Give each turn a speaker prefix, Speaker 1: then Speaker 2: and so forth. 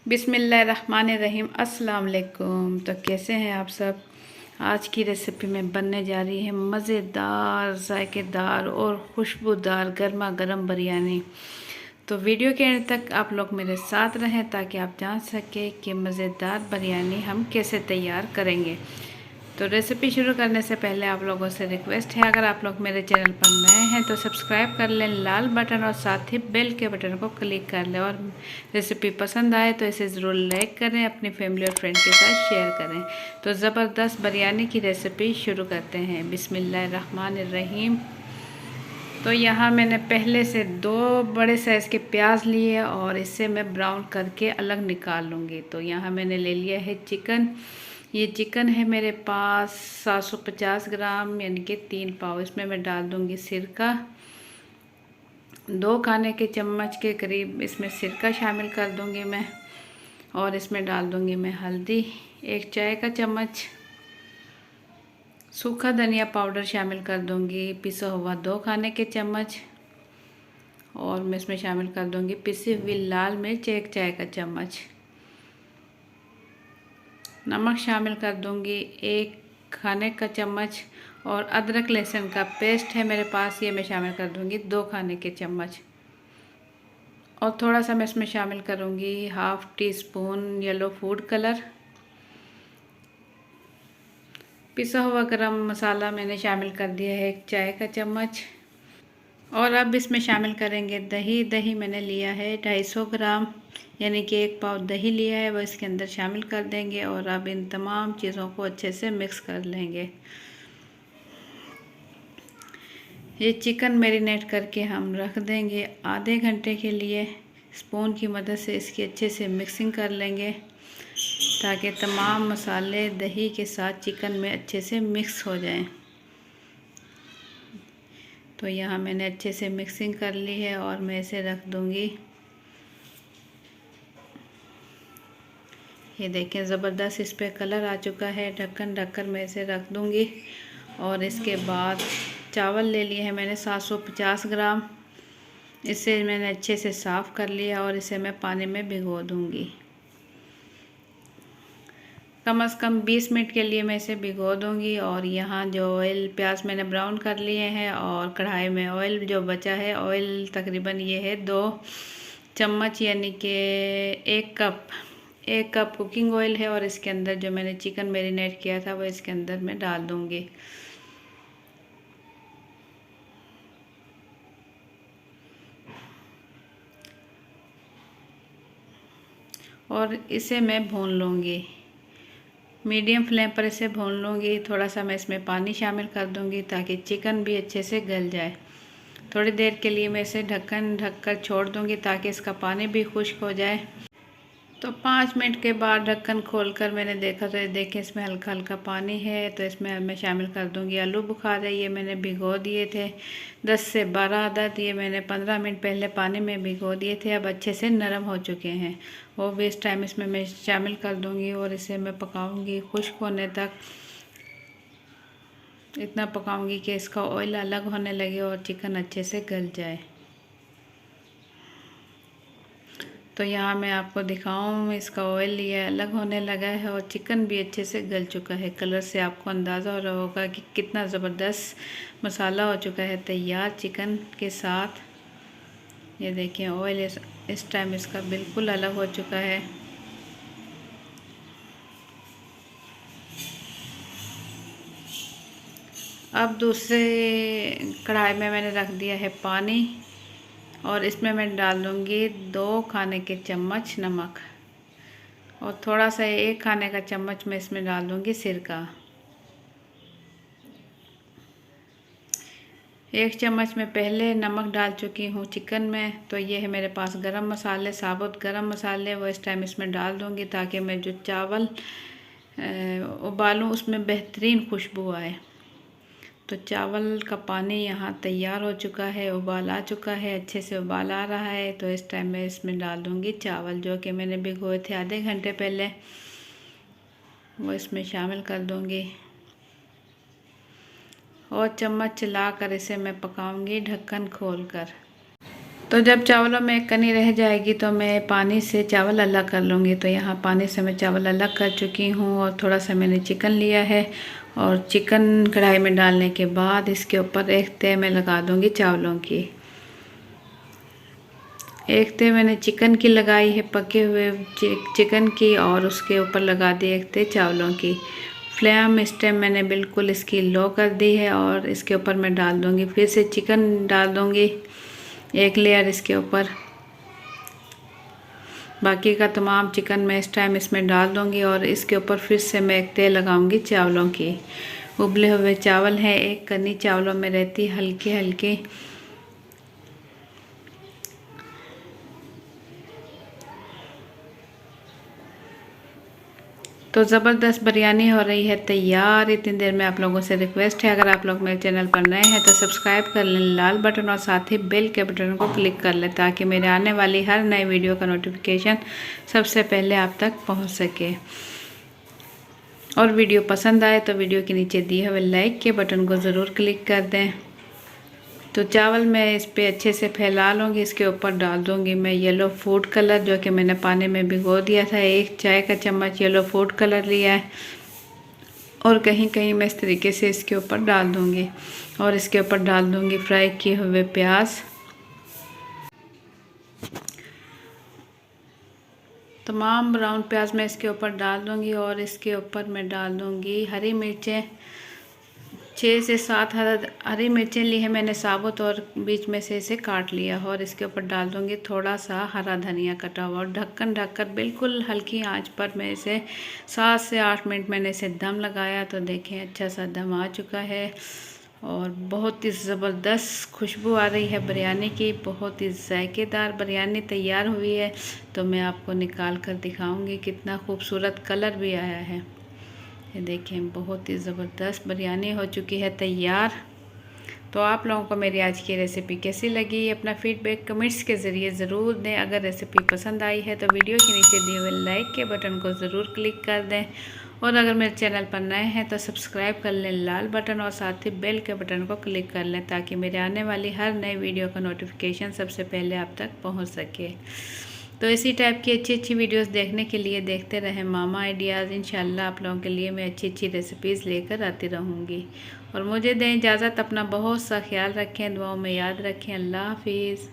Speaker 1: बिस्मिल्लाहिर्रहमानिर्रहीम। अस्सलाम वालेकुम। तो कैसे हैं आप सब। आज की रेसिपी में बनने जा रही है मज़ेदार, जायकेदार और खुशबूदार गर्मा गर्म बिरयानी। तो वीडियो के एंड तक आप लोग मेरे साथ रहें ताकि आप जान सकें कि मज़ेदार बिरयानी हम कैसे तैयार करेंगे। तो रेसिपी शुरू करने से पहले आप लोगों से रिक्वेस्ट है, अगर आप लोग मेरे चैनल पर नए हैं तो सब्सक्राइब कर लें लाल बटन और साथ ही बेल के बटन को क्लिक कर लें, और रेसिपी पसंद आए तो इसे ज़रूर लाइक करें, अपनी फैमिली और फ्रेंड के साथ शेयर करें। तो ज़बरदस्त बिरयानी की रेसिपी शुरू करते हैं। बिस्मिल्लाहिर्रहमानिर्रहीम। तो यहाँ मैंने पहले से 2 बड़े साइज़ के प्याज लिए और इसे मैं ब्राउन करके अलग निकाल लूँगी। तो यहाँ मैंने ले लिया है चिकन। ये चिकन है मेरे पास 750 ग्राम, यानी कि 3 पाव। इसमें मैं डाल दूँगी सिरका, 2 खाने के चम्मच के करीब इसमें सिरका शामिल कर दूँगी मैं। और इसमें डाल दूँगी मैं हल्दी 1 चाय का चम्मच, सूखा धनिया पाउडर शामिल कर दूँगी पिसा हुआ 2 खाने के चम्मच, और मैं इसमें शामिल कर दूँगी पिसी हुई लाल मिर्च 1 चाय का चम्मच। नमक शामिल कर दूँगी 1 खाने का चम्मच, और अदरक लहसुन का पेस्ट है मेरे पास, ये मैं शामिल कर दूँगी 2 खाने के चम्मच। और थोड़ा सा मैं इसमें शामिल करूँगी half tea spoon yellow food colour. पिसा हुआ गरम मसाला मैंने शामिल कर दिया है 1 चाय का चम्मच। और अब इसमें शामिल करेंगे दही। दही मैंने लिया है 250 ग्राम, यानी कि 1 पाव दही लिया है, वो इसके अंदर शामिल कर देंगे। और अब इन तमाम चीज़ों को अच्छे से मिक्स कर लेंगे। ये चिकन मैरिनेट करके हम रख देंगे आधे घंटे के लिए। स्पून की मदद से इसकी अच्छे से मिक्सिंग कर लेंगे ताकि तमाम मसाले दही के साथ चिकन में अच्छे से मिक्स हो जाएं। तो यहाँ मैंने अच्छे से मिक्सिंग कर ली है और मैं इसे रख दूँगी। ये देखें ज़बरदस्त इस पे कलर आ चुका है। ढक्कन ढककर मैं इसे रख दूँगी। और इसके बाद चावल ले लिए हैं मैंने 750 ग्राम। इसे मैंने अच्छे से साफ़ कर लिया और इसे मैं पानी में भिगो दूँगी। कम से कम 20 मिनट के लिए मैं इसे भिगो दूँगी। और यहाँ जो ऑयल प्याज मैंने ब्राउन कर लिए हैं, और कढ़ाई में ऑयल जो बचा है, ऑयल तकरीबन ये है 2 चम्मच, यानी कि 1 कप कुकिंग ऑयल है। और इसके अंदर जो मैंने चिकन मैरिनेट किया था वो इसके अंदर मैं डाल दूँगी। और इसे मैं भून लूँगी, मीडियम फ्लेम पर इसे भून लूँगी। थोड़ा सा मैं इसमें पानी शामिल कर दूँगी ताकि चिकन भी अच्छे से गल जाए। थोड़ी देर के लिए मैं इसे ढक्कन ढककर छोड़ दूँगी ताकि इसका पानी भी खुश्क हो जाए। तो 5 मिनट के बाद ढक्कन खोलकर मैंने देखा, तो ये देखें इसमें हल्का हल्का पानी है। तो इसमें मैं शामिल कर दूँगी आलू बुखारे। ये मैंने भिगो दिए थे 10 से 12 अदद। ये मैंने 15 मिनट पहले पानी में भिगो दिए थे, अब अच्छे से नरम हो चुके हैं। वो भी इस टाइम इसमें मैं शामिल कर दूँगी और इसे मैं पकाऊँगी खुश्क होने तक। इतना पकाऊँगी कि इसका ऑयल अलग होने लगे और चिकन अच्छे से गल जाए। तो यहाँ मैं आपको दिखाऊँ, इसका ऑयल ये अलग होने लगा है और चिकन भी अच्छे से गल चुका है। कलर से आपको अंदाज़ा हो रहा होगा कि कितना ज़बरदस्त मसाला हो चुका है तैयार चिकन के साथ। ये देखिए ऑयल इस टाइम इसका बिल्कुल अलग हो चुका है। अब दूसरे कढ़ाई में मैंने रख दिया है पानी, और इसमें मैं डाल दूँगी 2 खाने के चम्मच नमक, और थोड़ा सा 1 खाने का चम्मच मैं इसमें डाल दूँगी सिरका। 1 चम्मच मैं पहले नमक डाल चुकी हूँ चिकन में। तो ये है मेरे पास गरम मसाले, साबुत गरम मसाले, वो इस टाइम इसमें डाल दूँगी ताकि मैं जो चावल उबालूँ उसमें बेहतरीन खुशबू आए। तो चावल का पानी यहाँ तैयार हो चुका है, उबाल आ चुका है, अच्छे से उबाल आ रहा है। तो इस टाइम मैं इसमें डाल दूँगी चावल जो कि मैंने भिगोए थे आधे घंटे पहले, वो इसमें शामिल कर दूँगी। और चम्मच चलाकर इसे मैं पकाऊंगी ढक्कन खोलकर। तो जब चावलों में कनी रह जाएगी तो मैं पानी से चावल अलग कर लूँगी। तो यहाँ पानी से मैं चावल अलग कर चुकी हूँ और थोड़ा सा मैंने चिकन लिया है और चिकन कढ़ाई में डालने के बाद इसके ऊपर एक तह में लगा दूँगी चावलों की। एक तह मैंने चिकन की लगाई है, पके हुए चिकन की, और उसके ऊपर लगा दी एक तह चावलों की। फ्लेम इस टाइम मैंने बिल्कुल इसकी लो कर दी है और इसके ऊपर मैं डाल दूँगी, फिर से चिकन डाल दूँगी एक लेयर इसके ऊपर। बाकी का तमाम चिकन मैं इस टाइम इसमें डाल दूँगी और इसके ऊपर फिर से मैं एक तह लगाऊँगी चावलों की। उबले हुए चावल हैं, एक कनी चावलों में रहती हल्की हल्की। तो ज़बरदस्त बिरयानी हो रही है तैयार। इतनी देर में आप लोगों से रिक्वेस्ट है, अगर आप लोग मेरे चैनल पर नए हैं तो सब्सक्राइब कर लें लाल बटन और साथ ही बेल के बटन को क्लिक कर लें ताकि मेरे आने वाली हर नई वीडियो का नोटिफिकेशन सबसे पहले आप तक पहुंच सके। और वीडियो पसंद आए तो वीडियो के नीचे दिए हुए लाइक के बटन को ज़रूर क्लिक कर दें। तो चावल मैं इस पे अच्छे से फैला लूँगी। इसके ऊपर डाल दूँगी मैं येलो फूड कलर, जो कि मैंने पानी में भिगो दिया था। 1 चाय का चम्मच येलो फूड कलर लिया है और कहीं कहीं मैं इस तरीके से इसके ऊपर डाल दूँगी। और इसके ऊपर डाल दूँगी फ्राई किए हुए प्याज। तमाम ब्राउन प्याज मैं इसके ऊपर डाल दूँगी और इसके ऊपर मैं डाल दूँगी हरी मिर्चें। 6 से 7 हरी मिर्चें ली है मैंने साबुत और बीच में से इसे काट लिया। और इसके ऊपर डाल दूँगी थोड़ा सा हरा धनिया कटा हुआ और ढक्कन ढककर बिल्कुल हल्की आंच पर मैं इसे 7 से 8 मिनट मैंने इसे दम लगाया। तो देखें अच्छा सा दम आ चुका है और बहुत ही ज़बरदस्त खुशबू आ रही है बिरयानी की। बहुत ही जायकेदार बिरयानी तैयार हुई है। तो मैं आपको निकाल कर दिखाऊँगी, कितना खूबसूरत कलर भी आया है। ये देखें बहुत ही ज़बरदस्त बिरयानी हो चुकी है तैयार। तो आप लोगों को मेरी आज की रेसिपी कैसी लगी, अपना फीडबैक कमेंट्स के ज़रिए ज़रूर दें। अगर रेसिपी पसंद आई है तो वीडियो के नीचे दिए हुए लाइक के बटन को ज़रूर क्लिक कर दें। और अगर मेरे चैनल पर नए हैं तो सब्सक्राइब कर लें लाल बटन और साथ ही बेल के बटन को क्लिक कर लें ताकि मेरे आने वाली हर नई वीडियो का नोटिफिकेशन सबसे पहले आप तक पहुँच सके। तो इसी टाइप की अच्छी अच्छी वीडियोस देखने के लिए देखते रहें मामा आइडियाज़। इंशाल्लाह आप लोगों के लिए मैं अच्छी अच्छी रेसिपीज़ लेकर आती रहूँगी। और मुझे दें इजाज़त, अपना बहुत सा ख्याल रखें, दुआओं में याद रखें। अल्लाह हाफिज़।